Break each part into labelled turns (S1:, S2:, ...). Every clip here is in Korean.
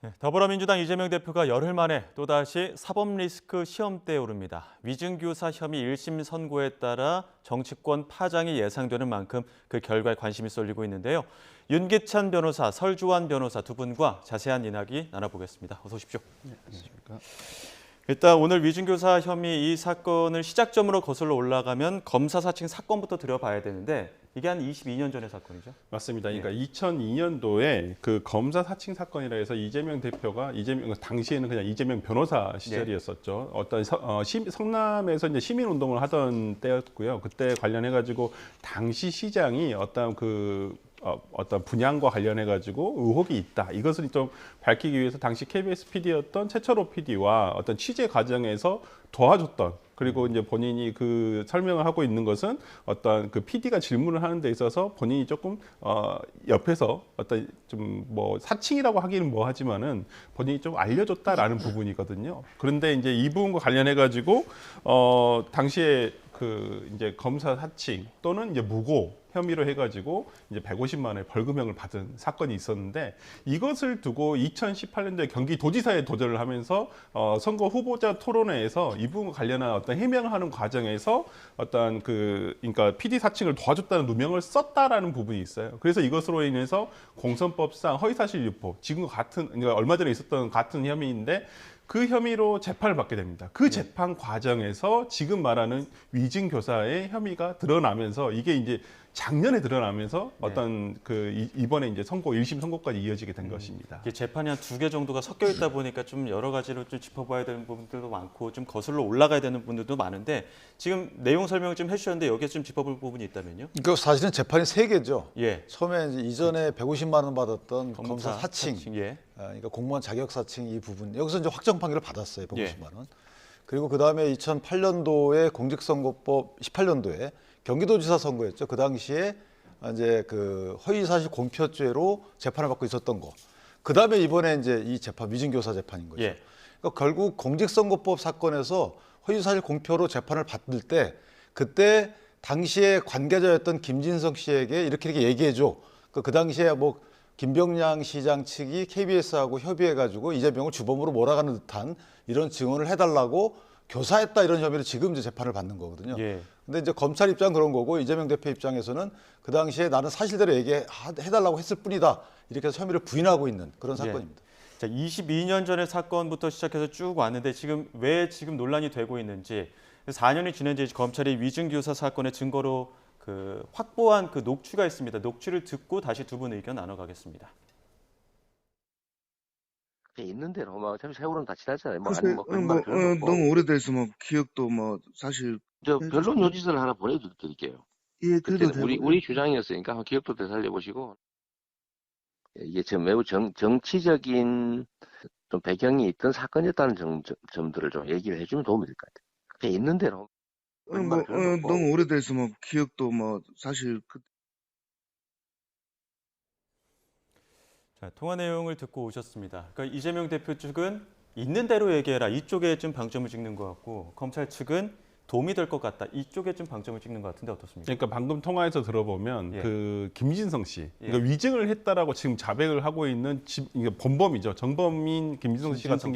S1: 네, 더불어민주당 이재명 대표가 열흘 만에 또다시 사법 리스크 시험대에 오릅니다. 위증교사 혐의 1심 선고에 따라 정치권 파장이 예상되는 만큼 그 결과에 관심이 쏠리고 있는데요. 윤기찬 변호사, 설주환 변호사 두 분과 자세한 이야기 나눠보겠습니다. 어서 오십시오.
S2: 네, 안녕하십니까.
S1: 일단 오늘 위증교사 혐의 이 사건을 시작점으로 거슬러 올라가면 검사 사칭 사건부터 들여봐야 되는데 이게 한 22년 전의 사건이죠?
S2: 맞습니다. 그러니까 2002년도에 그 검사 사칭 사건이라 해서 이재명 대표가 당시에는 그냥 이재명 변호사 시절이었었죠. 어떤 성남에서 이제 시민 운동을 하던 때였고요. 그때 관련해 가지고 당시 시장이 어떤 분양과 관련해 가지고 의혹이 있다. 이것을 좀 밝히기 위해서 당시 KBS PD였던 최철호 PD와 어떤 취재 과정에서 도와줬던, 그리고 이제 본인이 그 설명을 하고 있는 것은 어떤 그 PD가 질문을 하는 데 있어서 본인이 조금 옆에서 어떤 좀 뭐 사칭이라고 하기는 뭐 하지만은 본인이 좀 알려줬다라는 부분이거든요. 그런데 이제 이 부분과 관련해 가지고 당시에 그 이제 검사 사칭 또는 이제 무고 혐의로 해가지고 이제 150만 원의 벌금형을 받은 사건이 있었는데, 이것을 두고 2018년도에 경기도지사에 도전을 하면서 선거 후보자 토론회에서 이 부분과 관련한 어떤 해명을 하는 과정에서 어떤 그러니까 PD 사칭을 도와줬다는 누명을 썼다라는 부분이 있어요. 그래서 이것으로 인해서 공선법상 허위사실 유포, 지금 같은 그러니까 얼마 전에 있었던 같은 혐의인데 그 혐의로 재판을 받게 됩니다. 그 재판 과정에서 지금 말하는 위증 교사의 혐의가 드러나면서 이게 이제 작년에 드러나면서 어떤 이번에 이제 선고 1심 선고까지 이어지게 된 것입니다.
S1: 이게 재판이 한 2개 정도가 섞여 있다 보니까 좀 여러 가지로 좀 짚어봐야 되는 부분들도 많고 좀 거슬러 올라가야 되는 부분들도 많은데, 지금 내용 설명 좀 해주셨는데 여기에 좀 짚어볼 부분이 있다면요?
S3: 그 사실은 재판이 3개죠.
S1: 예.
S3: 처음에 이제 이전에 150만 원 받았던 검사 사칭,
S1: 예.
S3: 그러니까 공무원 자격 사칭 이 부분, 여기서 이제 확정 판결을 받았어요. 150만 원.
S1: 예.
S3: 그리고 그 다음에 2008년도에 공직선거법 18년도에 경기도지사 선거였죠. 그 당시에 이제 그 허위사실 공표죄로 재판을 받고 있었던 거. 그 다음에 이번에 이제 이 재판 위증교사 재판인 거죠.
S1: 예.
S3: 그러니까 결국 공직선거법 사건에서 허위사실 공표로 재판을 받을 때 그때 당시에 관계자였던 김진성 씨에게 이렇게 얘기해줘. 그 당시에 뭐 김병량 시장 측이 KBS하고 협의해가지고 이재명을 주범으로 몰아가는 듯한 이런 증언을 해달라고 교사했다, 이런 혐의로 지금 이제 재판을 받는 거거든요.
S1: 예.
S3: 근데 이제 검찰 입장 그런 거고, 이재명 대표 입장에서는 그 당시에 나는 사실대로 얘기해달라고 했을 뿐이다, 이렇게 해서 혐의를 부인하고 있는 그런 사건입니다.
S1: 자, 22년 전의 사건부터 시작해서 쭉 왔는데 지금 왜 지금 논란이 되고 있는지, 4년이 지난 지 검찰이 위증교사 사건의 증거로 확보한 그 녹취가 있습니다. 녹취를 듣고 다시 두 분 의견 나눠가겠습니다.
S4: 있는 대로 뭐 어차피 세월은 다 지났잖아요. 뭐
S5: 글쎄,
S4: 아니 뭐 그런 말 필요는 없고.
S5: 너무 오래돼서 뭐 기억도 뭐 사실
S4: 저 변론 요지서를 하나 보내드릴게요.
S5: 예, 그래도
S4: 그때는 우리 주장이었으니까 한번 기억도 되살려보시고, 이게 지금 매우 정치적인 좀 배경이 있던 사건이었다는 점들을 좀 얘기를 해주면 도움이 될 것 같아요. 있는 대로.
S5: 너무 오래돼서 뭐 기억도 뭐 사실
S1: 자, 통화 내용을 듣고 오셨습니다. 그러니까 이재명 대표 측은 있는 대로 얘기해라, 이쪽에 좀 방점을 찍는 것 같고, 검찰 측은 도움이 될 것 같다, 이쪽에 좀 방점을 찍는 것 같은데 어떻습니까?
S2: 그러니까 방금 통화에서 들어보면 그 김진성 씨, 그러니까 위증을 했다라고 지금 자백을 하고 있는 이게 본범이죠. 정범인 김진성 씨 같은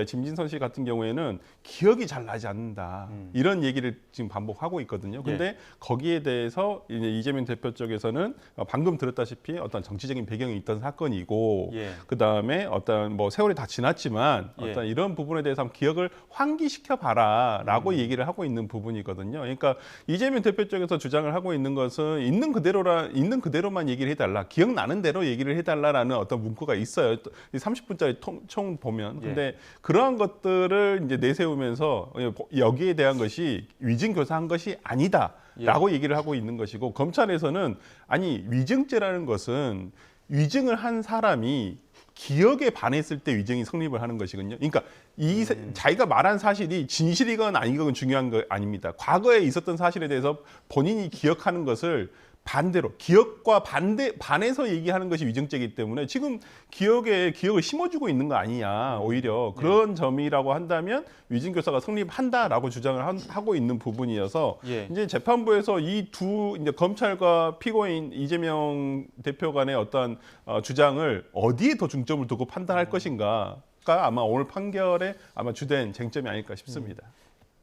S2: 김진성 씨 같은 경우에는 기억이 잘 나지 않는다, 이런 얘기를 지금 반복하고 있거든요. 근데 거기에 대해서 이제 이재명 대표 쪽에서는 방금 들었다시피 어떤 정치적인 배경이 있던 사건이고, 그 다음에 어떤 뭐 세월이 다 지났지만 어떤 이런 부분에 대해서 한번 기억을 환기시켜 봐라라고 얘기를 하고 있는 부분이거든요. 그러니까 이재명 대표 쪽에서 주장을 하고 있는 것은 있는 그대로만 얘기를 해달라, 기억나는 대로 얘기를 해달라라는 어떤 문구가 있어요. 30분짜리 총 보면. 근데 그러한 것들을 이제 내세우면서 여기에 대한 것이 위증교사한 것이 아니다라고 얘기를 하고 있는 것이고, 검찰에서는 아니 위증죄라는 것은 위증을 한 사람이 기억에 반했을 때 위증이 성립을 하는 것이거든요. 그러니까 자기가 말한 사실이 진실이건 아니건 중요한 거 아닙니다. 과거에 있었던 사실에 대해서 본인이 기억하는 것을 반대로 기억과 반해서 얘기하는 것이 위증죄이기 때문에 지금 기억을 심어주고 있는 거 아니냐. 오히려 그런 점이라고 한다면 위증교사가 성립한다라고 주장을 하고 있는 부분이어서
S1: 예.
S2: 이제 재판부에서 이 두 이제 검찰과 피고인 이재명 대표 간의 어떤 주장을 어디에 더 중점을 두고 판단할 것인가가 아마 오늘 판결의 아마 주된 쟁점이 아닐까 싶습니다.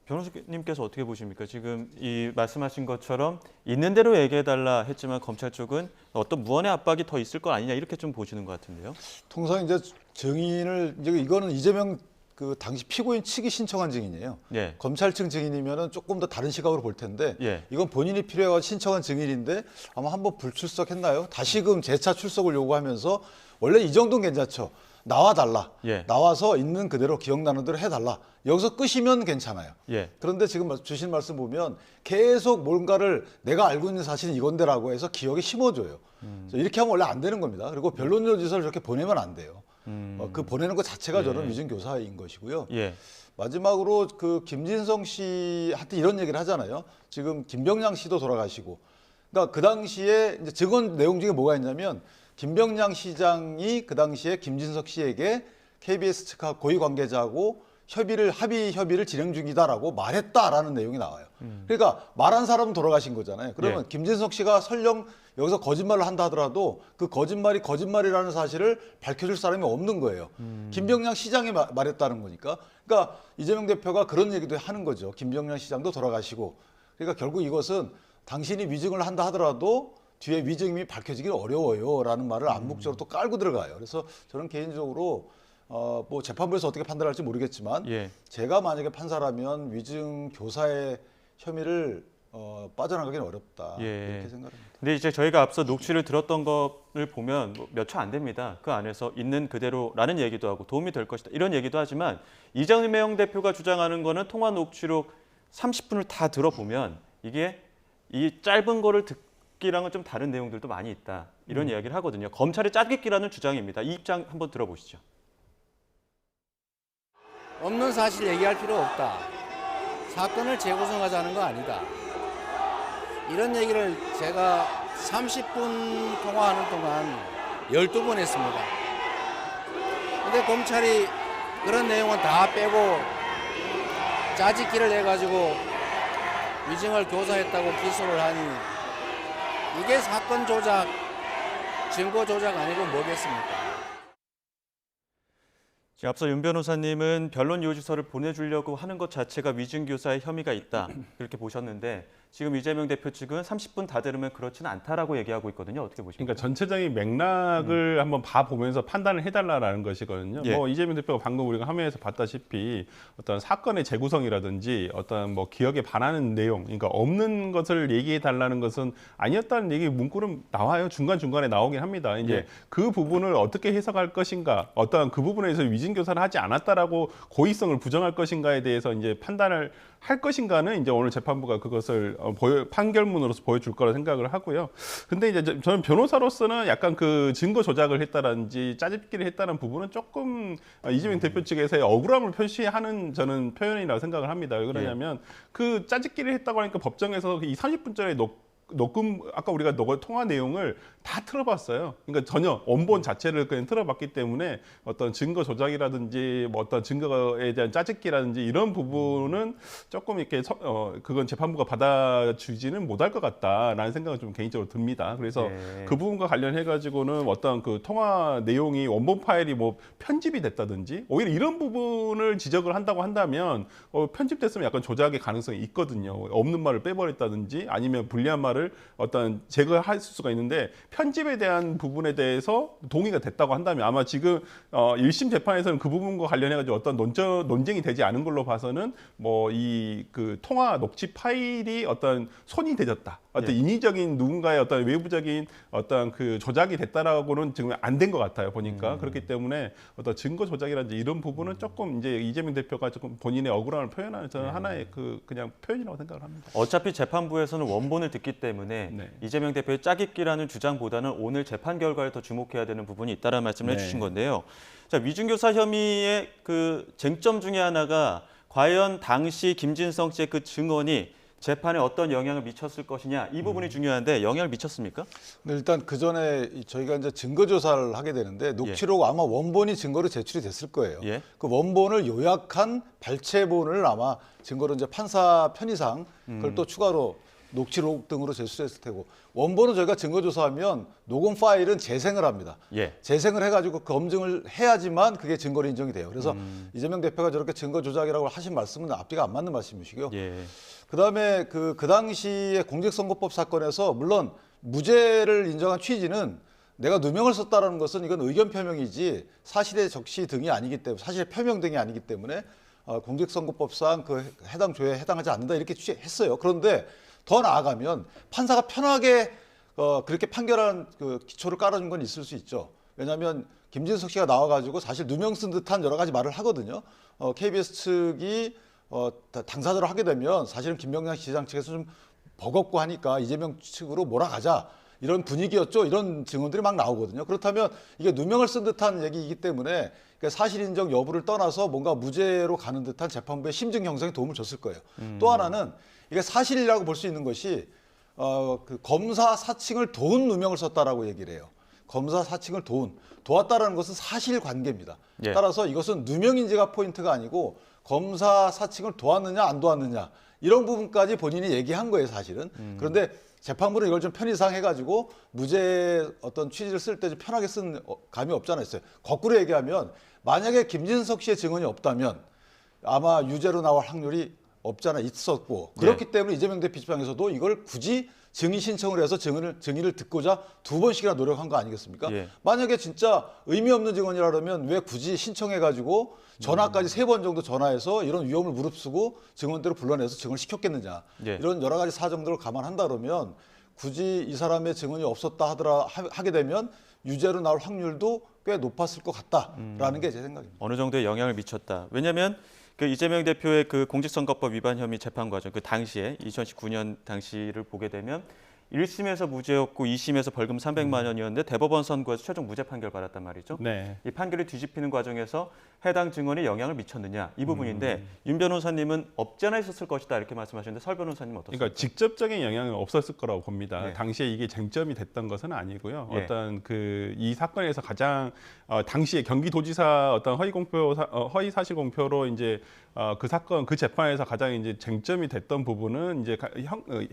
S1: 변호사님께서 어떻게 보십니까? 지금 이 말씀하신 것처럼 있는 대로 얘기해달라 했지만 검찰 쪽은 어떤 무언의 압박이 더 있을 것 아니냐 이렇게 좀 보시는 것 같은데요.
S3: 통상 이제 증인을 이제 이거는 이재명 그 당시 피고인 측이 신청한 증인이에요.
S1: 예.
S3: 검찰 측 증인이면은 조금 더 다른 시각으로 볼 텐데
S1: 예.
S3: 이건 본인이 필요해서 신청한 증인인데 아마 한번 불출석했나요? 다시금 재차 출석을 요구하면서 원래 이 정도는 괜찮죠. 나와달라.
S1: 예.
S3: 나와서 있는 그대로 기억나는 대로 해달라. 여기서 끝이면 괜찮아요.
S1: 예.
S3: 그런데 지금 주신 말씀 보면 계속 뭔가를 내가 알고 있는 사실은 이건데라고 해서 기억에 심어줘요. 이렇게 하면 원래 안 되는 겁니다. 그리고 변론조지서를 저렇게 보내면 안 돼요. 그 보내는 것 자체가 저는 위증교사인 것이고요.
S1: 예.
S3: 마지막으로 그 김진성 씨한테 이런 얘기를 하잖아요. 지금 김병량 씨도 돌아가시고. 그러니까 그 당시에 이제 증언 내용 중에 뭐가 있냐면 김병량 시장이 그 당시에 김진석 씨에게 KBS 측하 고위 관계자하고 합의 협의를 진행 중이다라고 말했다라는 내용이 나와요. 그러니까 말한 사람은 돌아가신 거잖아요. 그러면
S1: 예.
S3: 김진석 씨가 설령 여기서 거짓말을 한다 하더라도 그 거짓말이 거짓말이라는 사실을 밝혀줄 사람이 없는 거예요. 김병량 시장이 말했다는 거니까. 그러니까 이재명 대표가 그런 얘기도 하는 거죠. 김병량 시장도 돌아가시고. 그러니까 결국 이것은 당신이 위증을 한다 하더라도 뒤에 위증이 밝혀지기 어려워요라는 말을 암묵적으로 또 깔고 들어가요. 그래서 저는 개인적으로 뭐 재판부에서 어떻게 판단할지 모르겠지만
S1: 예.
S3: 제가 만약에 판사라면 위증 교사의 혐의를 빠져나가기는 어렵다
S1: 예.
S3: 이렇게 생각합니다.
S1: 근데 이제 저희가 앞서 녹취를 들었던 것을 보면 몇 초 안 됩니다. 그 안에서 있는 그대로라는 얘기도 하고 도움이 될 것이다 이런 얘기도 하지만 이재명 대표가 주장하는 거는 통화 녹취록 30분을 다 들어보면 이게 이 짧은 거를 듣기랑은 좀 다른 내용들도 많이 있다 이런 이야기를 하거든요. 검찰의 짜깁기라는 주장입니다. 이 입장 한번 들어보시죠.
S6: 없는 사실 얘기할 필요 없다. 사건을 재구성하자는 거 아니다. 이런 얘기를 제가 30분 통화하는 동안 12번 했습니다. 근데 검찰이 그런 내용은 다 빼고 짜집기를 해가지고 위증을 교사했다고 기소를 하니 이게 사건 조작, 증거 조작 아니고 뭐겠습니까?
S1: 앞서 윤 변호사님은 변론 요지서를 보내주려고 하는 것 자체가 위증교사의 혐의가 있다 이렇게 보셨는데 지금 이재명 대표 측은 30분 다 들으면 그렇지는 않다라고 얘기하고 있거든요. 어떻게 보십니까?
S2: 그러니까 전체적인 맥락을 한번 봐보면서 판단을 해달라는 것이거든요.
S1: 예.
S2: 뭐 이재명 대표가 방금 우리가 화면에서 봤다시피 어떤 사건의 재구성이라든지 어떤 뭐 기억에 반하는 내용, 그러니까 없는 것을 얘기해달라는 것은 아니었다는 얘기 문구는 나와요. 중간중간에 나오긴 합니다. 이제
S1: 예.
S2: 그 부분을 어떻게 해석할 것인가, 어떤 그 부분에서 위증교사를 하지 않았다라고 고의성을 부정할 것인가에 대해서 이제 판단을 할 것인가는 이제 오늘 재판부가 그것을 판결문으로서 보여줄 거라 생각을 하고요. 근데 이제 저는 변호사로서는 약간 그 증거 조작을 했다든지 짜집기를 했다는 부분은 조금 이재명 대표 측에서의 억울함을 표시하는 저는 표현이라고 생각을 합니다. 왜 그러냐면 그 짜집기를 했다고 하니까 법정에서 이 30분짜리 녹음 아까 우리가 통화 내용을 다 틀어봤어요. 그러니까 전혀 원본 자체를 그냥 틀어봤기 때문에 어떤 증거 조작이라든지 뭐 어떤 증거에 대한 짜집기라든지 이런 부분은 조금 이렇게 그건 재판부가 받아주지는 못할 것 같다라는 생각은 좀 개인적으로 듭니다. 그래서 그 부분과 관련해 가지고는 어떤 그 통화 내용이 원본 파일이 뭐 편집이 됐다든지 오히려 이런 부분을 지적을 한다고 한다면 편집됐으면 약간 조작의 가능성이 있거든요. 없는 말을 빼버렸다든지 아니면 불리한 말을 어떤 제거할 수가 있는데 편집에 대한 부분에 대해서 동의가 됐다고 한다면 아마 지금 1심 재판에서는 그 부분과 관련해가지고 어떤 논쟁이 되지 않은 걸로 봐서는 뭐 이 그 통화 녹취 파일이 어떤 손이 대졌다. 어떤 인위적인 누군가의 어떤 외부적인 어떤 그 조작이 됐다라고는 지금 안 된 것 같아요 보니까 그렇기 때문에 어떤 증거 조작이라든지 이런 부분은 조금 이제 이재명 대표가 조금 본인의 억울함을 표현하는 저는 하나의 그냥 표현이라고 생각을 합니다.
S1: 어차피 재판부에서는 원본을 듣기 때문에 이재명 대표의 짜깁기라는 주장보다는 오늘 재판 결과에 더 주목해야 되는 부분이 있다는 말씀을 해주신 건데요. 자, 위증교사 혐의의 그 쟁점 중에 하나가 과연 당시 김진성 씨의 그 증언이 재판에 어떤 영향을 미쳤을 것이냐 이 부분이 중요한데 영향을 미쳤습니까?
S3: 근데 일단 그 전에 저희가 이제 증거 조사를 하게 되는데 녹취록 아마 원본이 증거로 제출이 됐을 거예요.
S1: 예.
S3: 그 원본을 요약한 발췌본을 아마 증거로 이제 판사 편의상 그걸 또 추가로 녹취록 등으로 제출했을 테고 원본은 저희가 증거 조사하면 녹음 파일은 재생을 합니다.
S1: 예.
S3: 재생을 해가지고 검증을 해야지만 그게 증거로 인정이 돼요. 그래서 이재명 대표가 저렇게 증거 조작이라고 하신 말씀은 앞뒤가 안 맞는 말씀이시고요.
S1: 예.
S3: 그다음에 그 당시에 공직선거법 사건에서 물론 무죄를 인정한 취지는 내가 누명을 썼다라는 것은 이건 의견 표명이지 사실의 적시 등이 아니기 때문에 사실의 표명 등이 아니기 때문에 공직선거법상 그 해당 조에 해당하지 않는다 이렇게 취했어요. 그런데 더 나아가면 판사가 편하게 그렇게 판결한 그 기초를 깔아준 건 있을 수 있죠. 왜냐하면 김진석 씨가 나와가지고 사실 누명 쓴 듯한 여러 가지 말을 하거든요. KBS 측이 당사자로 하게 되면 사실은 김명장 시장 측에서 좀 버겁고 하니까 이재명 측으로 몰아가자 이런 분위기였죠. 이런 증언들이 막 나오거든요. 그렇다면 이게 누명을 쓴 듯한 얘기이기 때문에 사실 인정 여부를 떠나서 뭔가 무죄로 가는 듯한 재판부의 심증 형성에 도움을 줬을 거예요. 또 하나는 이게 사실이라고 볼 수 있는 것이 그 검사 사칭을 도운 누명을 썼다라고 얘기를 해요. 검사 사칭을 도왔다라는 것은 사실관계입니다.
S1: 예.
S3: 따라서 이것은 누명인지가 포인트가 아니고 검사 사칭을 도왔느냐 안 도왔느냐 이런 부분까지 본인이 얘기한 거예요, 사실은. 그런데 재판부는 이걸 좀 편의상 해가지고 무죄 어떤 취지를 쓸 때 좀 편하게 쓴 감이 없지 않아 있어요. 거꾸로 얘기하면 만약에 김진석 씨의 증언이 없다면 아마 유죄로 나올 확률이 없지 않아 있었고 그렇기 때문에 이재명 대표 입장에서도 이걸 굳이 증인 신청을 해서 증인을 듣고자 2번씩이나 노력한 거 아니겠습니까?
S1: 예.
S3: 만약에 진짜 의미 없는 증언이라면 왜 굳이 신청해가지고 전화까지 3번 정도 전화해서 이런 위험을 무릅쓰고 증언대로 불러내서 증언을 시켰겠느냐.
S1: 예.
S3: 이런 여러 가지 사정들을 감안한다 그러면 굳이 이 사람의 증언이 없었다 하게 되면 유죄로 나올 확률도 꽤 높았을 것 같다라는 게 제 생각입니다.
S1: 어느 정도의 영향을 미쳤다. 왜냐하면 그 이재명 대표의 그 공직선거법 위반 혐의 재판 과정, 그 당시에 2019년 당시를 보게 되면 1심에서 무죄였고 2심에서 벌금 300만 원이었는데 대법원 선고에서 최종 무죄 판결 받았단 말이죠.
S2: 네.
S1: 이 판결이 뒤집히는 과정에서 해당 증언에 영향을 미쳤느냐 이 부분인데 윤 변호사님은 없지 않아 있었을 것이다 이렇게 말씀하셨는데 설 변호사님 어떻습니까?
S2: 그러니까 직접적인 영향은 없었을 거라고 봅니다.
S1: 네.
S2: 당시에 이게 쟁점이 됐던 것은 아니고요.
S1: 예.
S2: 어떤 그 이 사건에서 가장 당시에 경기도지사 어떤 허위 사실 공표로 이제 그 사건 그 재판에서 가장 이제 쟁점이 됐던 부분은 이제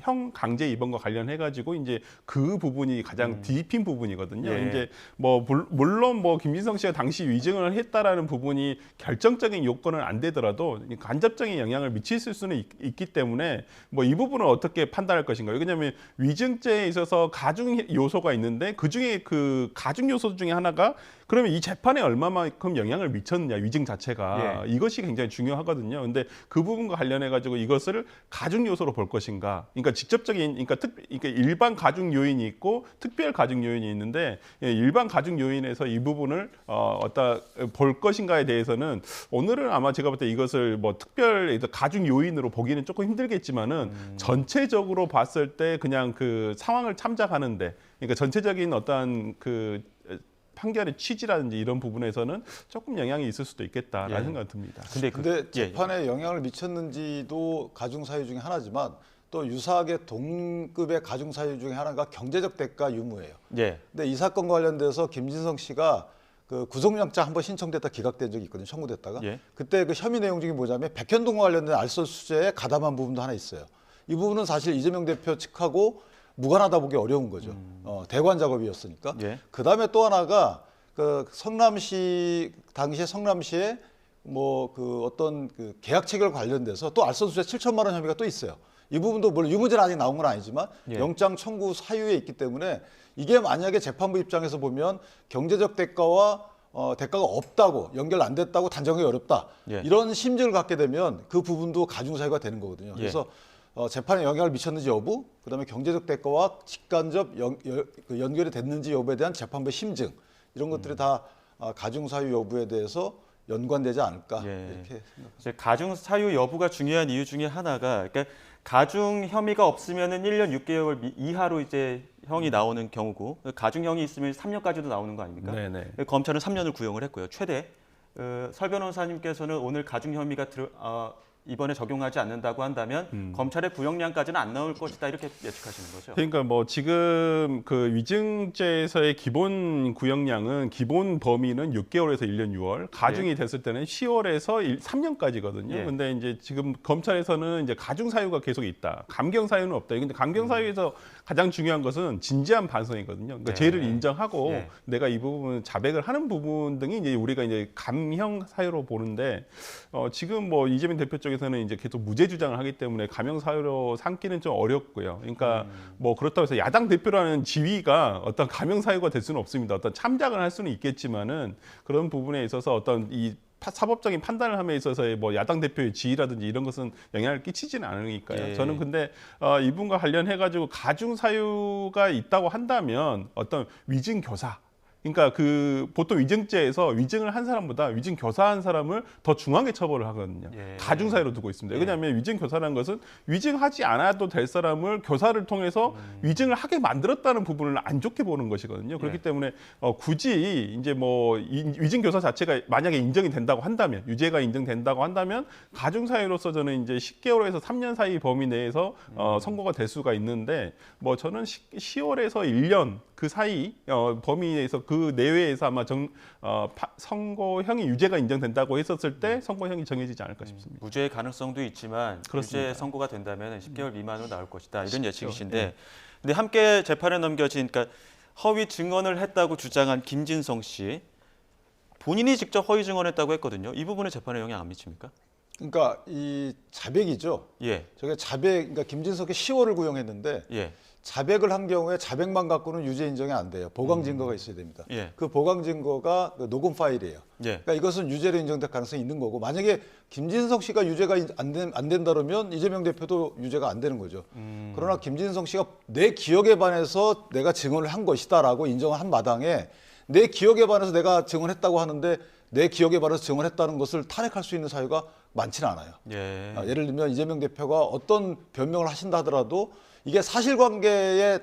S2: 형 강제 입원과 관련해 가지고 이제 그 부분이 가장 뒤집힌 부분이거든요.
S1: 예.
S2: 이제 뭐 물론 뭐 김진성 씨가 당시 위증을 했다라는 부분이 결정적인 요건은 안 되더라도 간접적인 영향을 미칠 수는 있기 때문에 뭐 이 부분은 어떻게 판단할 것인가요? 왜냐하면 위증죄에 있어서 가중 요소가 있는데 그 중에 그 가중 요소 중에 하나가 그러면 이 재판에 얼마만큼 영향을 미쳤느냐 위증 자체가 이것이 굉장히 중요하거든요. 근데 그 부분과 관련해 가지고 이것을 가중 요소로 볼 것인가? 그러니까 직접적인 그러니까 일반 가중 요인이 있고 특별 가중 요인이 있는데 일반 가중 요인에서 이 부분을 어디다 볼 것인가에 대해서는 오늘은 아마 제가 볼 때 이것을 뭐 특별 가중 요인으로 보기는 조금 힘들겠지만은 전체적으로 봤을 때 그냥 그 상황을 참작하는데 그러니까 전체적인 어떤 그 판결의 취지라든지 이런 부분에서는 조금 영향이 있을 수도 있겠다라는
S1: 예.
S2: 생각이 듭니다.
S3: 근데 재판에 영향을 미쳤는지도 가중 사유 중에 하나지만 또 유사하게 동급의 가중 사유 중에 하나가 경제적 대가 유무예요.
S1: 예.
S3: 근데 이 사건과 관련돼서 김진성 씨가 그 구속영장 한번 신청됐다 기각된 적이 있거든요. 청구됐다가.
S1: 예.
S3: 그때 그 혐의 내용 중에 뭐냐면 백현동과 관련된 알선수재에 가담한 부분도 하나 있어요. 이 부분은 사실 이재명 대표 측하고 무관하다 보기 어려운 거죠. 대관 작업이었으니까.
S1: 예.
S3: 그다음에 또 하나가 그 성남시 당시에 성남시에 뭐 그 어떤 그 계약 체결 관련돼서 또 알선수재 7천만 원 혐의가 또 있어요. 이 부분도 물론 유무죄는 아직 나온 건 아니지만
S1: 예.
S3: 영장 청구 사유에 있기 때문에 이게 만약에 재판부 입장에서 보면 경제적 대가와 대가가 없다고 연결 안 됐다고 단정하기 어렵다.
S1: 예.
S3: 이런 심증을 갖게 되면 그 부분도 가중 사유가 되는 거거든요. 그래서 재판에 영향을 미쳤는지 여부, 그다음에 경제적 대가와 직간접 연결이 됐는지 여부에 대한 재판부의 심증 이런 것들이 다 가중 사유 여부에 대해서 연관되지 않을까 이렇게 생각합니다.
S1: 이제 가중 사유 여부가 중요한 이유 중에 하나가 그러니까 가중 혐의가 없으면은 1년 6개월 이하로 이제 형이 나오는 경우고 가중형이 있으면 3년까지도 나오는 거 아닙니까?
S2: 네네.
S1: 검찰은 3년을 구형을 했고요. 최대 설 변호사님께서는 오늘 가중 혐의가 이번에 적용하지 않는다고 한다면 검찰의 구형량까지는 안 나올 것이다 이렇게 예측하시는 거죠?
S2: 그러니까 뭐 지금 그 위증죄에서의 기본 구형량은 기본 범위는 6개월에서 1년 6월, 가중이 됐을 때는 10월에서 3년까지거든요.
S1: 예.
S2: 근데 이제 지금 검찰에서는 이제 가중 사유가 계속 있다. 감경 사유는 없다. 근데 감경 사유에서 가장 중요한 것은 진지한 반성이거든요. 그러니까
S1: 네.
S2: 죄를 인정하고
S1: 예.
S2: 내가 이 부분 자백을 하는 부분 등이 이제 우리가 이제 감형 사유로 보는데 지금 뭐 이재명 대표 쪽에서는 이제 계속 무죄 주장을 하기 때문에 감형 사유로 삼기는 좀 어렵고요. 그러니까 뭐 그렇다고 해서 야당 대표라는 지위가 어떤 감형 사유가 될 수는 없습니다. 어떤 참작을 할 수는 있겠지만은 그런 부분에 있어서 어떤 이 사법적인 판단을 함에 있어서의 뭐 야당 대표의 지위라든지 이런 것은 영향을 끼치지는 않으니까요.
S1: 예.
S2: 저는 근데 이분과 관련해 가지고 가중 사유가 있다고 한다면 어떤 위증 교사, 그러니까 그 보통 위증죄에서 위증을 한 사람보다 위증 교사한 사람을 더 중하게 처벌을 하거든요.
S1: 예.
S2: 가중 사유로 두고 있습니다.
S1: 예.
S2: 왜냐하면 위증 교사라는 것은 위증하지 않아도 될 사람을 교사를 통해서 위증을 하게 만들었다는 부분을 안 좋게 보는 것이거든요. 그렇기
S1: 예.
S2: 때문에 굳이 이제 뭐 위증 교사 자체가 만약에 인정이 된다고 한다면, 유죄가 인정된다고 한다면 가중 사유로서 저는 이제 10개월에서 3년 사이 범위 내에서 선고가 될 수가 있는데 뭐 저는 10월에서 1년 그 사이 범위 내에서 그 내외에서 아마 선고형이 유죄가 인정된다고 했었을 때 선고형이 정해지지 않을까 싶습니다.
S1: 무죄의 가능성도 있지만
S2: 그렇습니다.
S1: 유죄 선고가 된다면 10개월 미만으로 나올 것이다 이런
S2: 쉽죠.
S1: 예측이신데
S2: 예.
S1: 근데 함께 재판에 넘겨진 그러니까 허위 증언을 했다고 주장한 김진성 씨 본인이 직접 허위 증언했다고 했거든요. 이 부분에 재판에 영향 안 미칩니까?
S3: 그러니까 이 자백이죠.
S1: 예,
S3: 저게 자백, 그러니까 김진석이 10월을 구형했는데
S1: 예,
S3: 자백을 한 경우에 자백만 갖고는 유죄 인정이 안 돼요. 보강 증거가 있어야 됩니다.
S1: 예.
S3: 그 보강 증거가 그 녹음 파일이에요.
S1: 예.
S3: 그러니까 이것은 유죄로 인정될 가능성이 있는 거고 만약에 김진석 씨가 유죄가 안 된다 그러면 이재명 대표도 유죄가 안 되는 거죠. 그러나 김진석 씨가 내 기억에 반해서 내가 증언을 한 것이다라고 인정을 한 마당에 내 기억에 반해서 내가 증언했다고 하는데 내 기억에 반해서 증언했다는 것을 탄핵할 수 있는 사유가 많지는 않아요.
S1: 예.
S3: 예를 들면 이재명 대표가 어떤 변명을 하신다 하더라도 이게 사실관계와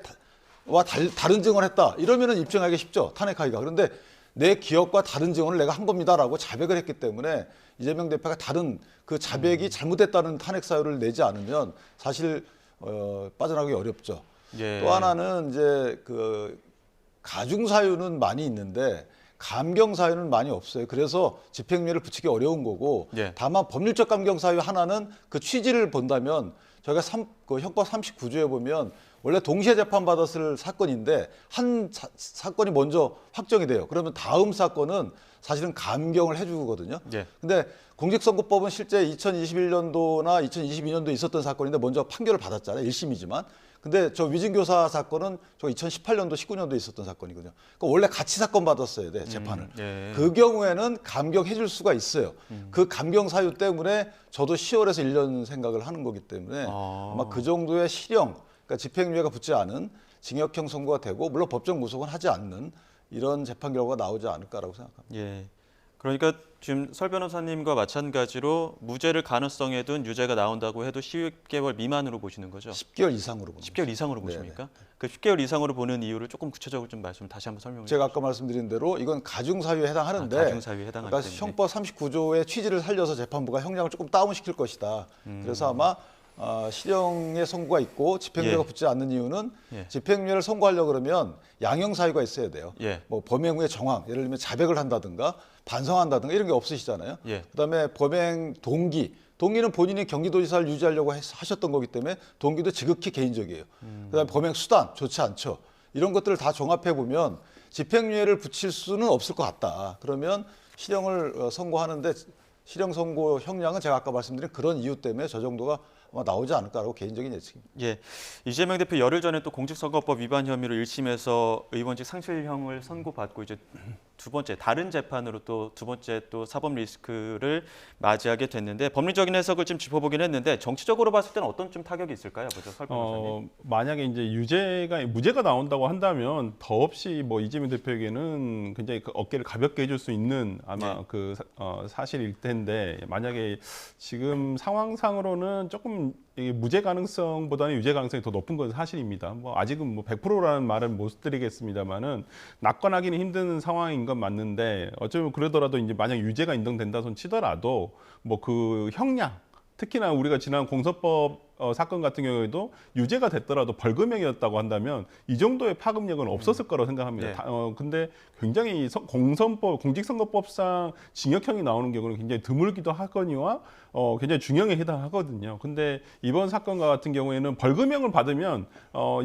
S3: 다른 증언을 했다 이러면은 입증하기 쉽죠. 탄핵하기가. 그런데 내 기억과 다른 증언을 내가 한 겁니다라고 자백을 했기 때문에 이재명 대표가 다른 그 자백이 잘못됐다는 탄핵 사유를 내지 않으면 사실 빠져나가기 어렵죠.
S1: 예.
S3: 또 하나는 이제 그 가중 사유는 많이 있는데 감경 사유는 많이 없어요. 그래서 집행유예를 붙이기 어려운 거고
S1: 예.
S3: 다만 법률적 감경 사유 하나는 그 취지를 본다면 저희가 그 형법 39조에 보면 원래 동시에 재판받았을 사건인데 한 사건이 먼저 확정이 돼요. 그러면 다음 사건은 사실은 감경을 해주거든요.
S1: 예.
S3: 근데 공직선거법은 실제 2021년도나 2022년도에 있었던 사건인데 먼저 판결을 받았잖아요. 1심이지만. 근데 저 위증교사 사건은 저 2018년도, 19년도에 있었던 사건이거든요. 그러니까 원래 같이 사건 받았어야 돼, 재판을.
S1: 예.
S3: 그 경우에는 감경해 줄 수가 있어요. 그 감경 사유 때문에 저도 10월에서 1년 생각을 하는 거기 때문에 아마 그 정도의 실형, 그러니까 집행유예가 붙지 않은 징역형 선고가 되고 물론 법정 구속은 하지 않는 이런 재판 결과가 나오지 않을까라고 생각합니다.
S1: 예. 그러니까 지금 설 변호사님과 마찬가지로 무죄를 가능성에 둔 유죄가 나온다고 해도 10개월 미만으로 보시는 거죠?
S3: 10개월 이상으로 봅니다.
S1: 10개월 이상으로 보십니까? 그 10개월 이상으로 보는 이유를 조금 구체적으로 좀 다시 한번 설명해 주세요.
S3: 제가 아까 말씀드린 대로 이건 가중 사유에 해당하는데
S1: 가중 사유에 해당하기
S3: 그러니까
S1: 때문에.
S3: 형법 39조의 취지를 살려서 재판부가 형량을 조금 다운시킬 것이다. 그래서 아마 실형의 선고가 있고 집행유예가
S1: 예.
S3: 붙지 않는 이유는
S1: 예.
S3: 집행유예를 선고하려고 그러면 양형 사유가 있어야 돼요.
S1: 예.
S3: 뭐 범행 후의 정황, 예를 들면 자백을 한다든가 반성한다든가 이런 게 없으시잖아요.
S1: 예.
S3: 그다음에 범행 동기는 본인이 경기도지사를 유지하려고 하셨던 거기 때문에 동기도 지극히 개인적이에요. 그다음에 범행 수단 좋지 않죠. 이런 것들을 다 종합해 보면 집행유예를 붙일 수는 없을 것 같다. 그러면 실형을 선고하는데 실형 선고 형량은 제가 아까 말씀드린 그런 이유 때문에 저 정도가 아마 나오지 않을까라고 개인적인 예측입니다.
S1: 예, 이재명 대표 열흘 전에 또 공직선거법 위반 혐의로 1심에서 의원직 상실형을 선고받고 이제 두 번째 다른 재판으로 또 두 번째 또 사법 리스크를 맞이하게 됐는데 법리적인 해석을 좀 짚어보긴 했는데 정치적으로 봤을 때는 어떤 좀 타격이 있을까요, 먼저 설 변호사님?
S2: 만약에 이제 무죄가 나온다고 한다면 더없이 뭐 이재명 대표에게는 굉장히 그 어깨를 가볍게 해줄 수 있는 아마
S1: 네.
S2: 그 사실일 텐데 만약에 지금 상황상으로는 조금 이게 무죄 가능성보다는 유죄 가능성이 더 높은 건 사실입니다. 뭐 아직은 뭐 100%라는 말은 못 드리겠습니다만은 낙관하기는 힘든 상황인 건 맞는데 어쩌면 그러더라도 이제 만약 유죄가 인정된다 손 치더라도 뭐 그 형량 특히나 우리가 지난 공소법 사건 같은 경우에도 유죄가 됐더라도 벌금형이었다고 한다면 이 정도의 파급력은 없었을 거라고 생각합니다.
S1: 네.
S2: 근데 굉장히 공직선거법상 징역형이 나오는 경우는 굉장히 드물기도 하거니와 굉장히 중형에 해당하거든요. 근데 이번 사건과 같은 경우에는 벌금형을 받으면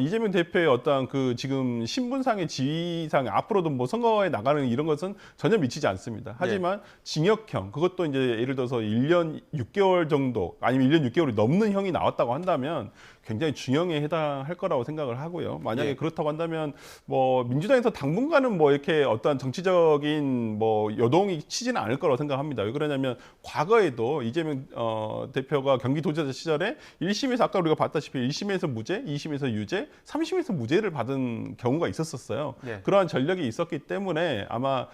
S2: 이재명 대표의 어떤 그 지금 신분상의 지위상 앞으로도 뭐 선거에 나가는 이런 것은 전혀 미치지 않습니다. 하지만 징역형 그것도 이제 예를 들어서 1년 6개월 정도 아니면 1년 6개월이 넘는 형이 나왔다고 한다면 굉장히 중형에 해당할 거라고 생각을 하고요. 만약에
S1: 예.
S2: 그렇다고 한다면 뭐 민주당에서 당분간은 뭐 이렇게 어떤 정치적인 뭐 여동이 치지는 않을 거라고 생각합니다. 왜 그러냐면 과거에도 이재명 대표가 경기도지사 시절에 1심에서 아까 우리가 봤다시피 1심에서 무죄, 2심에서 유죄, 3심에서 무죄를 받은 경우가 있었어요.
S1: 예.
S2: 그러한 전력이 있었기 때문에 아마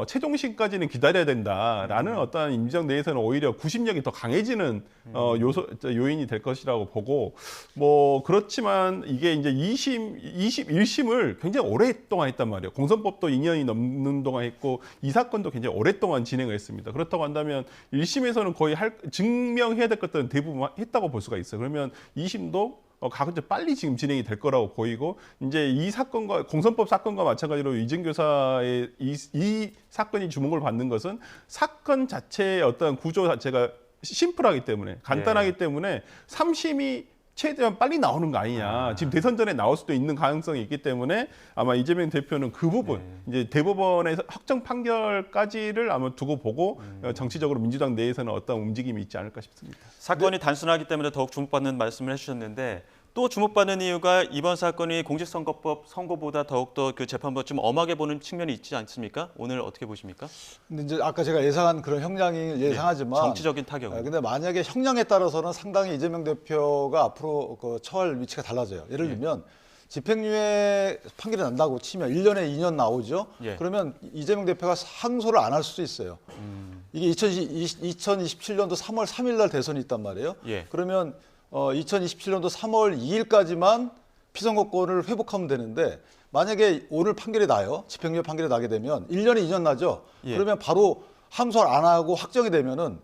S2: 최종심까지는 기다려야 된다라는 어떤 임정 내에서는 오히려 구심력이 더 강해지는 요인이 될 것이라고 보고 뭐 그렇지만 이게 이제 1심을 굉장히 오랫동안 했단 말이에요. 공선법도 2년이 넘는 동안 했고 이 사건도 굉장히 오랫동안 진행을 했습니다. 그렇다고 한다면 1심에서는 거의 증명해야 될 것들은 대부분 했다고 볼 수가 있어요. 그러면 2심도 가급적 빨리 지금 진행이 될 거라고 보이고 이제 이 사건과 공선법 사건과 마찬가지로 이재명 교사의 이 사건이 주목을 받는 것은 사건 자체의 어떤 구조 자체가 심플하기 때문에 간단하기 때문에 3심이 최대한 빨리 나오는 거 아니냐. 지금 대선 전에 나올 수도 있는 가능성이 있기 때문에 아마 이재명 대표는 그 부분 이제 대법원의 확정 판결까지를 아마 두고 보고 정치적으로 민주당 내에서는 어떤 움직임이 있지 않을까 싶습니다.
S1: 사건이 단순하기 때문에 더욱 주목받는 말씀을 해주셨는데 또 주목받는 이유가 이번 사건이 공직선거법 선고보다 더욱더 그 재판부가 좀 엄하게 보는 측면이 있지 않습니까? 오늘 어떻게 보십니까?
S3: 근데 이제 아까 제가 예상한 그런 형량이 예상하지만
S1: 정치적인 타격은.
S3: 근데 만약에 형량에 따라서는 상당히 이재명 대표가 앞으로 처할 위치가 달라져요. 예를 들면 집행유예 판결이 난다고 치면 1년에 2년 나오죠.
S1: 예.
S3: 그러면 이재명 대표가 항소를 안 할 수도 있어요. 이게 2027년도 3월 3일 날 대선이 있단 말이에요.
S1: 예.
S3: 그러면 2027년도 3월 2일까지만 피선거권을 회복하면 되는데 만약에 오늘 판결이 나요. 집행유예 판결이 나게 되면 1년에 2년 나죠.
S1: 예.
S3: 그러면 바로 항소를 안 하고 확정이 되면은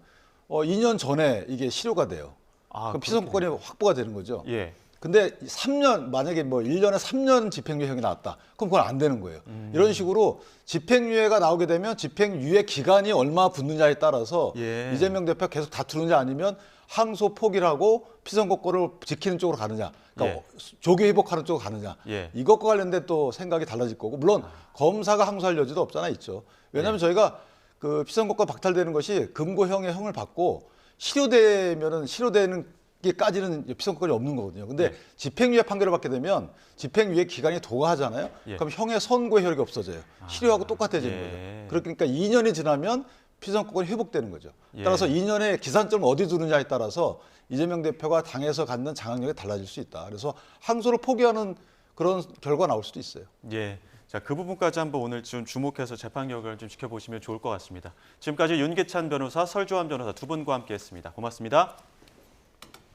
S3: 2년 전에 이게 실효가 돼요. 그럼 피선거권이 확보가 되는 거죠.
S1: 예.
S3: 근데 3년 만약에 뭐 1년에 3년 집행유예형이 나왔다. 그럼 그건 안 되는 거예요. 이런 식으로 집행유예가 나오게 되면 집행유예 기간이 얼마 붙느냐에 따라서
S1: 예.
S3: 이재명 대표가 계속 다투느냐 아니면 항소 포기를 하고 피선거권을 지키는 쪽으로 가느냐, 그러니까 조기 회복하는 쪽으로 가느냐,
S1: 예.
S3: 이것과 관련된 또 생각이 달라질 거고, 물론 검사가 항소할 여지도 없잖아 있죠. 왜냐하면 저희가 그 피선거권 박탈되는 것이 금고형의 형을 받고 실효되면은 실효되는 게까지는 피선거권이 없는 거거든요. 근데 집행유예 판결을 받게 되면 집행유예 기간이 도가하잖아요. 그럼 형의 선고 효력이 없어져요. 실효하고 똑같아지는 거죠. 그러니까 2년이 지나면 피선거권이 회복되는 거죠. 따라서 2년의 기산점을 어디 두느냐에 따라서 이재명 대표가 당에서 갖는 장악력이 달라질 수 있다. 그래서 항소를 포기하는 그런 결과가 나올 수도 있어요.
S1: 예. 자, 그 부분까지 한번 오늘 좀 주목해서 재판 결과를 좀 지켜보시면 좋을 것 같습니다. 지금까지 윤기찬 변호사, 설주환 변호사 두 분과 함께했습니다. 고맙습니다.